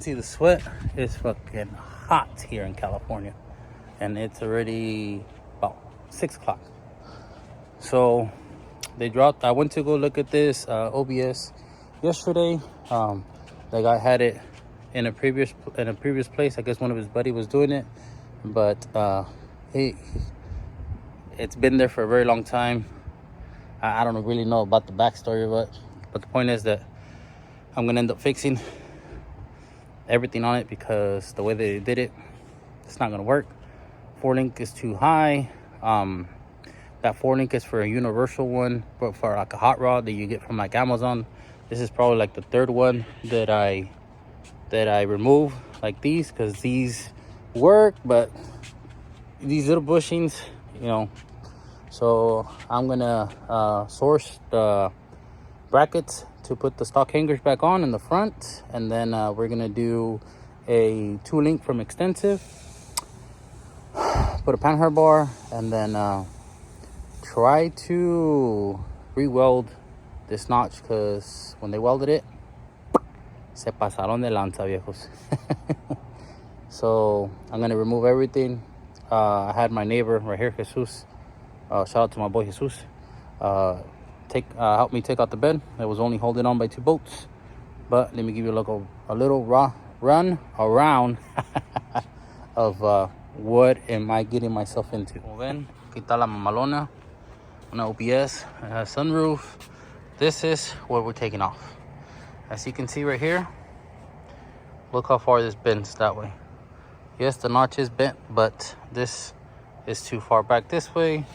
see the sweat. It's fucking hot here in California, and it's already about 6 o'clock. So they dropped. I went to go look at this OBS yesterday. The guy had it in a previous place. I guess one of his buddy was doing it, but it's been there for a very long time. I don't really know about the backstory of it, but the point is that I'm gonna end up fixing everything on it because the way they did it, it's not gonna work. 4-link is too high. That 4-link is for a universal one, but for like a hot rod that you get from like Amazon. This is probably like the third one that I remove, like these, because these work, but these little bushings, you know. So I'm gonna source the brackets to put the stock hangers back on in the front, and then we're gonna do a 2-link from Extensive, put a panhard bar, and then try to re-weld this notch, because when they welded it, se pasaron de lanza, viejos. So I'm gonna remove everything. I had my neighbor right here, Jesus, shout out to my boy Jesus, help me take out the bed. It was only holding on by 2 bolts, but let me give you a little run around of what am I getting myself into. Como ven, aquí está la mamalona, una OBS, it has sunroof. This is what we're taking off. As you can see right here, look how far this bends that way. Yes, the notch is bent, but this is too far back this way.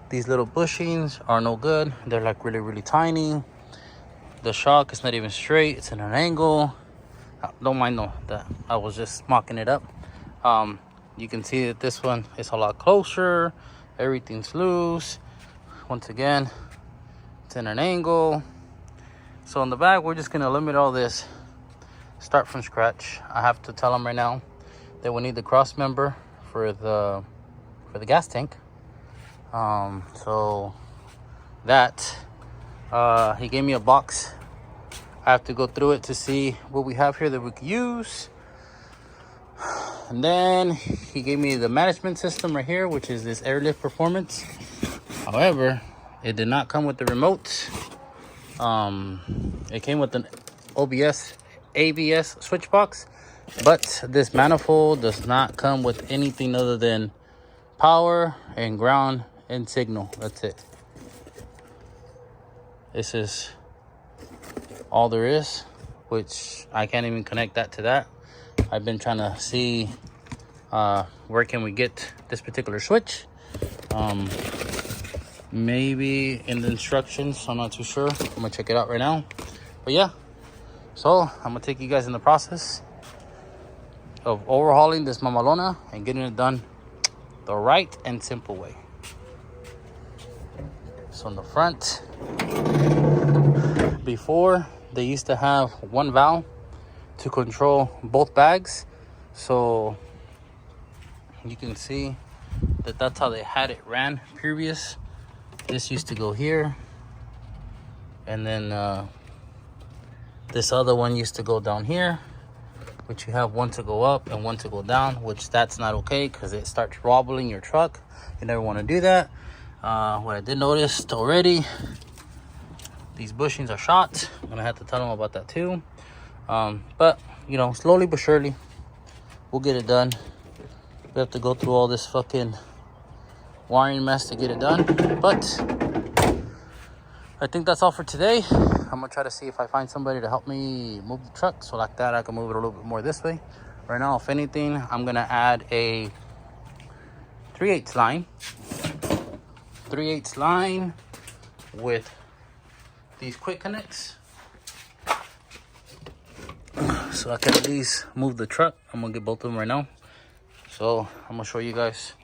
These little bushings are no good. They're like really, really tiny. The shock is not even straight. It's in an angle. Don't mind that I was just mocking it up. You can see that this one is a lot closer. Everything's loose. Once again, it's in an angle. So in the back, we're just gonna limit all this, start from scratch. I have to tell them right now that we need the cross member for the gas tank. So that he gave me a box. I have to go through it to see what we have here that we could use. And then he gave me the management system right here, which is this Airlift Performance. However, it did not come with the remote. It came with an ABS switch box, but this manifold does not come with anything other than power and ground and signal. That's it. This is all there is, which I can't even connect that to that. I've been trying to see where can we get this particular switch. Maybe in the instructions, I'm not too sure. I'm gonna check it out right now. But yeah, so I'm gonna take you guys in the process of overhauling this mamalona and getting it done the right and simple way. So in the front, before they used to have one valve to control both bags, so you can see that that's how they had it ran previous. This used to go here, and then this other one used to go down here, which you have one to go up and one to go down, which that's not okay because it starts wobbling your truck. You never want to do that. What I did notice already, these bushings are shot. I'm gonna have to tell them about that too. But you know, slowly but surely we'll get it done. We have to go through all this fucking wiring mess to get it done, but I think that's all for today. I'm gonna try to see if I find somebody to help me move the truck, so like that I can move it a little bit more this way. Right now, if anything, I'm gonna add a 3/8 line with these quick connects, so I can at least move the truck. I'm gonna get both of them right now. So I'm gonna show you guys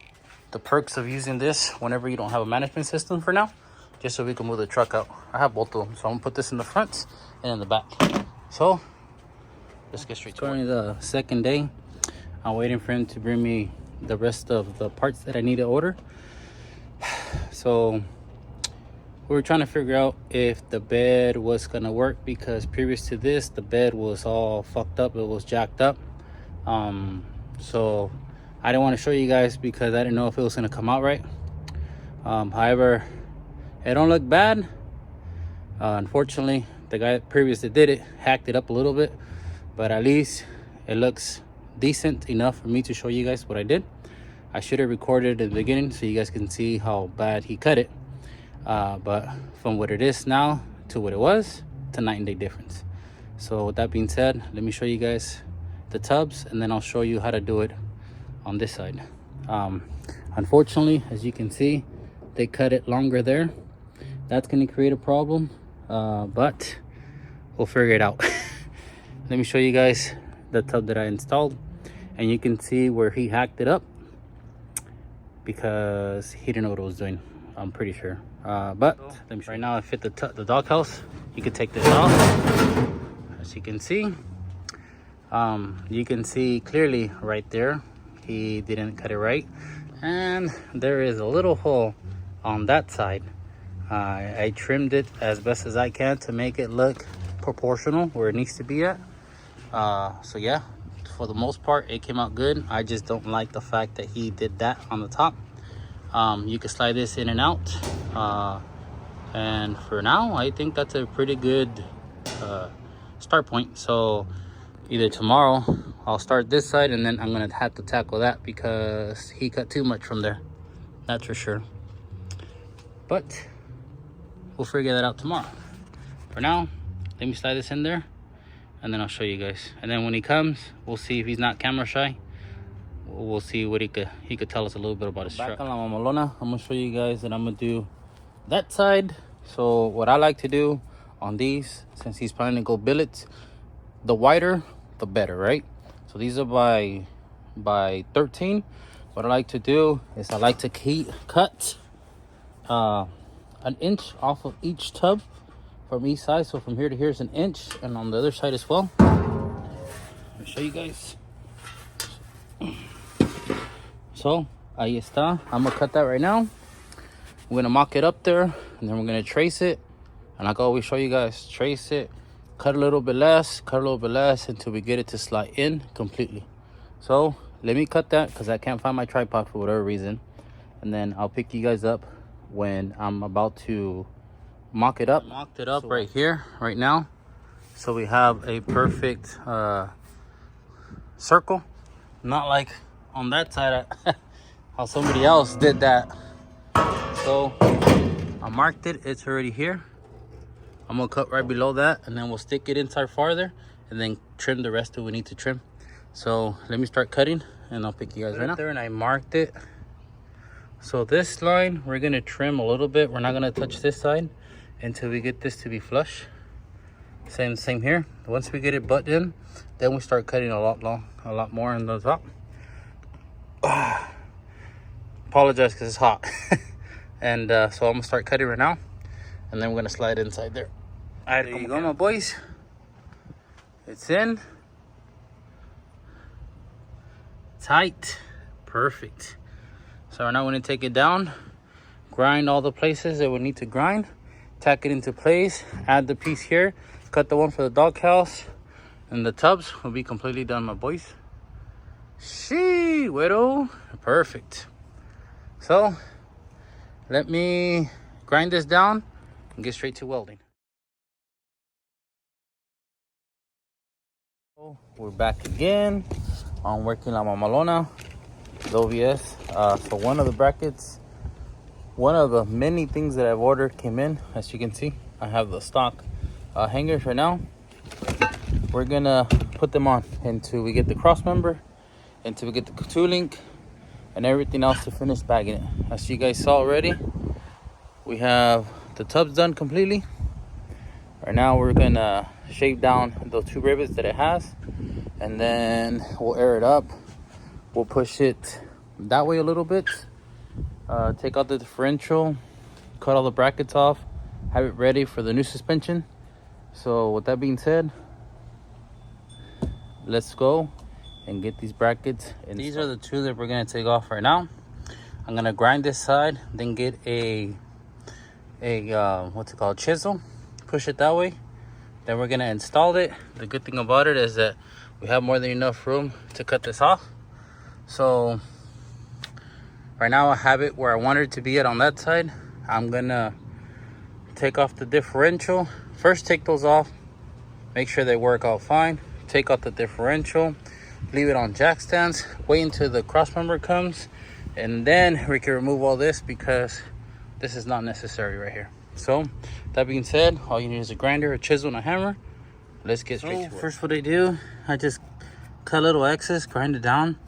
the perks of using this whenever you don't have a management system for now, just so we can move the truck out. I have both of them, so I'm gonna put this in the front and in the back. So let's get straight to it. The second day, I'm waiting for him to bring me the rest of the parts that I need to order. So We were trying to figure out if the bed was gonna work, because previous to this the bed was all fucked up, it was jacked up. So I didn't want to show you guys because I didn't know if it was gonna come out right. However, it don't look bad. Unfortunately, the guy previous that did it hacked it up a little bit, but at least it looks decent enough for me to show you guys what I did. I should have recorded at the beginning so you guys can see how bad he cut it. But from what it is now to what it was, it's a night and day difference. So with that being said, let me show you guys the tubs, and then I'll show you how to do it on this side. Unfortunately, as you can see, they cut it longer there. That's going to create a problem, but we'll figure it out. Let me show you guys the tub that I installed, and you can see where he hacked it up because he didn't know what it was doing, I'm pretty sure. But let me show you. Right now I fit the doghouse. You can take this off. As you can see clearly right there he didn't cut it right, and there is a little hole on that side. I trimmed it as best as I can to make it look proportional where it needs to be at. So yeah, for the most part it came out good. I just don't like the fact that he did that on the top. You can slide this in and out, and for now I think that's a pretty good start point. So either tomorrow I'll start this side, and then I'm gonna have to tackle that because he cut too much from there, that's for sure. But we'll figure that out tomorrow. For now, let me slide this in there, and then I'll show you guys. And then when he comes, we'll see if he's not camera shy. We'll see what he could tell us a little bit about his truck. Back on La Mamalona, I'm gonna show you guys that I'm gonna do that side. So what I like to do on these, since he's planning to go billets, the wider the better, right? So these are by 13. What I like to do is I like to cut an inch off of each tub from each side. So from here to here is an inch, and on the other side as well. Let me show you guys. So ahí está. I'm gonna cut that right now. We're gonna mock it up there, and then we're gonna trace it. And like I always show you guys, trace it, cut a little bit less, until we get it to slide in completely. So let me cut that because I can't find my tripod for whatever reason, and then I'll pick you guys up when I'm about to mock it up. Mocked it up right here, right now. So we have a perfect circle, not like on that side how somebody else did that. So I marked it, it's already here. I'm gonna cut right below that, and then we'll stick it inside farther, and then trim the rest that we need to trim. So let me start cutting, and I'll pick you guys right now. There, and I marked it. So this line we're gonna trim a little bit. We're not gonna touch this side until we get this to be flush. Same here. Once we get it butt in, then we start cutting a lot more on the top. Apologize because it's hot. And so I'm gonna start cutting right now, and then we're gonna slide inside there. All right, there you go, my boys. It's in. Tight. Perfect. So now we're gonna take it down, grind all the places that we need to grind, tack it into place, add the piece here, cut the one for the doghouse, and the tubs will be completely done, my boys. Shee, widow. Perfect. So let me grind this down and get straight to welding. We're back again on working La Mamalona, the OBS. So one of the brackets, one of the many things that I've ordered came in. As you can see, I have the stock hangers right now. We're gonna put them on until we get the cross member, until we get the two link and everything else to finish bagging it. As you guys saw already, we have the tubs done completely. Right now we're gonna shave down those two rivets that it has, and then we'll air it up. We'll push it that way a little bit, take out the differential, cut all the brackets off, have it ready for the new suspension. So with that being said, let's go and get these brackets. And these are the two that we're gonna take off right now. I'm gonna grind this side, then get a what's it called, chisel, push it that way. Then we're gonna install it. The good thing about it is that we have more than enough room to cut this off. So right now I have it where I want it to be at on that side. I'm gonna take off the differential. First take those off, make sure they work out fine. Take out the differential, leave it on jack stands, wait until the cross member comes, and then we can remove all this because this is not necessary right here. So that being said, all you need is a grinder, a chisel, and a hammer. Let's get straight to it. First, what I do, I just cut a little excess, grind it down.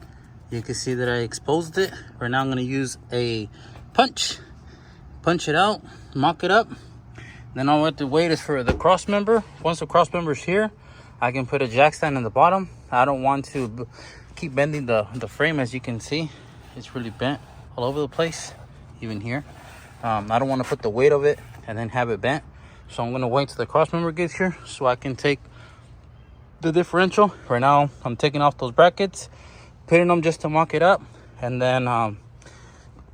You can see that I exposed it. Right now I'm going to use a punch it out, mock it up. Then all I have to wait is for the cross member. Once the cross member is here, I can put a jack stand in the bottom. I don't want to keep bending the frame. As you can see, it's really bent all over the place, even here. I don't want to put the weight of it and then have it bent. So I'm going to wait till the cross member gets here so I can take the differential. Right now, I'm taking off those brackets, putting them just to mock it up. And then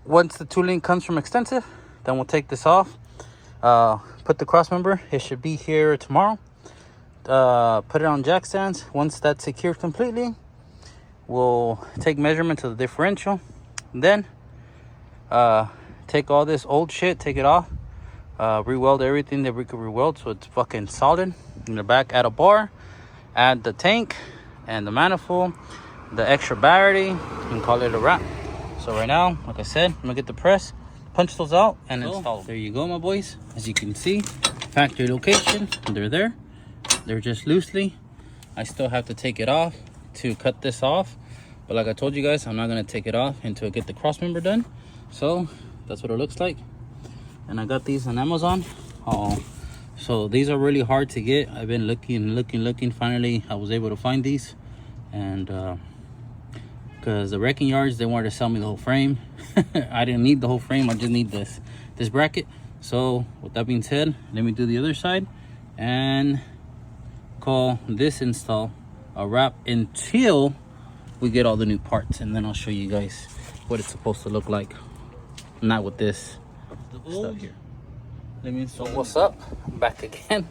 once the tooling comes from extensive, then we'll take this off, put the cross member. It should be here tomorrow. Put it on jack stands. Once that's secured completely, we'll take measurements of the differential. And then take all this old shit, take it off, re-weld everything that we could re-weld so it's fucking solid. In the back, add a bar, add the tank and the manifold, the extra battery, and call it a wrap. So right now, like I said, I'm gonna get the press, punch those out, and install them. There you go, my boys. As you can see, factory location, they're there. They're just loosely. I still have to take it off to cut this off, but like I told you guys, I'm not gonna take it off until I get the cross member done. So that's what it looks like. And I got these on Amazon. So these are really hard to get. I've been looking. Finally I was able to find these. And because the wrecking yards, they wanted to sell me the whole frame. I didn't need the whole frame, I just need this bracket. So with that being said, let me do the other side and call this install a wrap until we get all the new parts, and then I'll show you guys what it's supposed to look like. Not with this stuff here. Let me install. So what's up? I'm back again.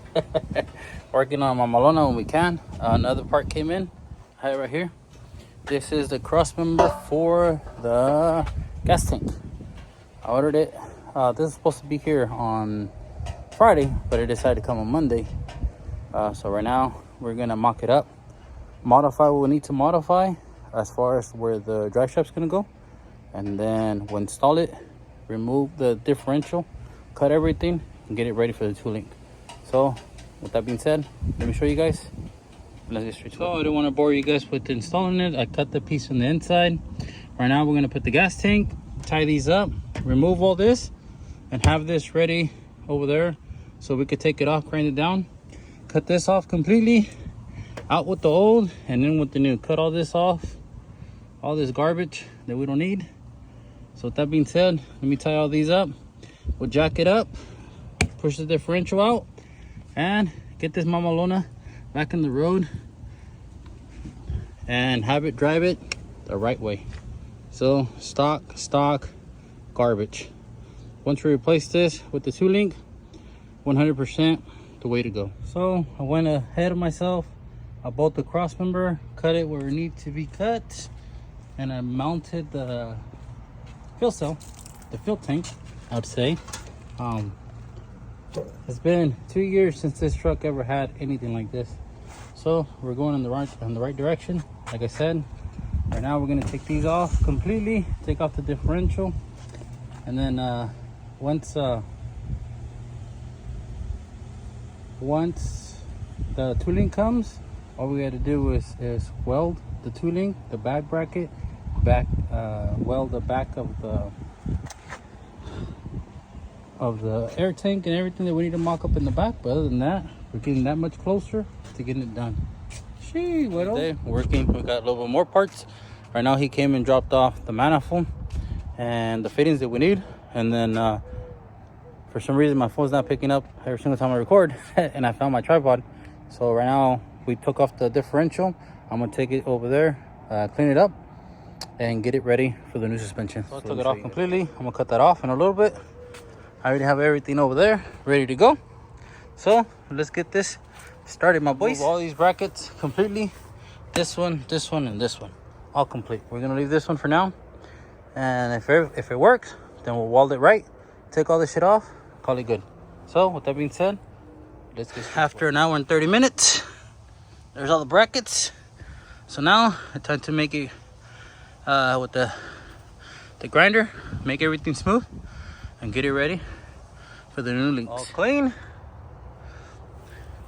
Working on my Malona when we can. Another part came in. I have it right here. This is the cross member for the gas tank. I ordered it. This is supposed to be here on Friday, but it decided to come on Monday. So right now we're gonna mock it up, modify what we need to modify as far as where the drive strap's gonna go, and then we'll install it, remove the differential, cut everything, and get it ready for the tooling. So with that being said, let me show you guys. Let's get straight to it. So I don't want to bore you guys with installing it. I cut the piece from the inside. Right now we're gonna put the gas tank, tie these up, remove all this, and have this ready over there so we could take it off, grind it down, cut this off completely, out with the old and in with the new. Cut all this off, all this garbage that we don't need. So with that being said, let me tie all these up. We'll jack it up, push the differential out, and get this Mama Lona back in the road and have it drive it the right way. So stock garbage. Once we replace this with the 2-link, 100% the way to go. So I went ahead of myself. I bought the cross member, cut it where it needs to be cut, and I mounted the fuel cell, the fuel tank, I'd say. It's been 2 years since this truck ever had anything like this. So we're going in the right direction. Like I said, right now we're gonna take these off completely, take off the differential, and then once the tooling comes, all we got to do is weld the tooling, the back bracket, weld the back of the air tank and everything that we need to mock up in the back. But other than that, we're getting that much closer to getting it done. Shee, what else? Working, we got a little bit more parts. Right now he came and dropped off the manifold and the fittings that we need, and then for some reason my phone's not picking up every single time I record and I found my tripod. So right now we took off the differential. I'm gonna take it over there, clean it up, and get it ready for the new suspension. So I took it off completely. I'm gonna cut that off in a little bit. I already have everything over there ready to go. So let's get this started, my boys. Move all these brackets completely. This one, and this one, all complete. We're gonna leave this one for now, and if it works, then we'll weld it right, take all this shit off, call it good. So with that being said, let's get started. After an hour and 30 minutes, there's all the brackets. So now it's time to make it with the grinder, make everything smooth, and get it ready for the new links. All clean.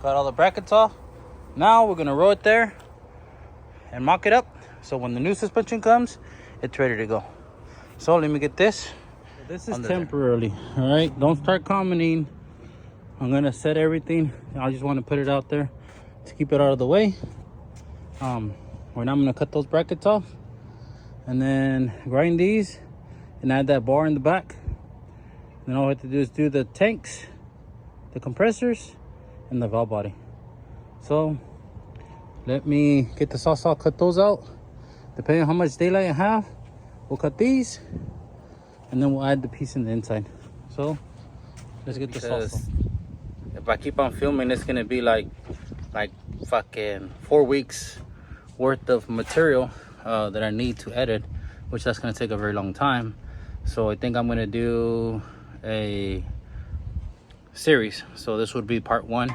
Got all the brackets off. Now we're gonna roll it there and mock it up, so when the new suspension comes, it's ready to go. So let me get this. This is temporarily, all right? Don't start commenting. I'm gonna set everything. I just want to put it out there to keep it out of the way. We're now gonna cut those brackets off and then grind these and add that bar in the back. Then all I have to do is do the tanks, the compressors, and the valve body. So let me get the saw saw, cut those out. Depending on how much daylight I have, we'll cut these and then we'll add the piece in the inside. So let's get the saw saw. If I keep on filming, it's gonna be like fucking 4 weeks worth of material that I need to edit, which that's gonna take a very long time. So I think I'm gonna do a series. So this would be part 1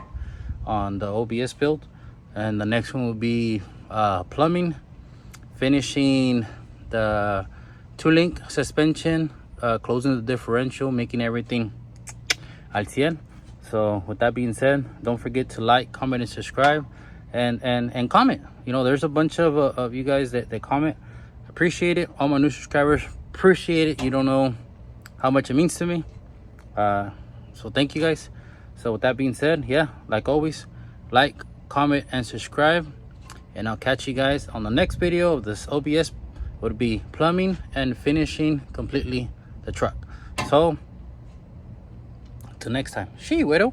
on the OBS build, and the next one will be plumbing, finishing the 2-link suspension, closing the differential, making everything al 100. So with that being said, don't forget to like, comment, and subscribe, and comment. You know, there's a bunch of you guys that comment. Appreciate it. All my new subscribers, appreciate it. You don't know how much it means to me. So thank you guys. So with that being said, yeah, like always, like, comment, and subscribe, and I'll catch you guys on the next video of this OBS. Would be plumbing and finishing completely the truck. So till next time, she widow.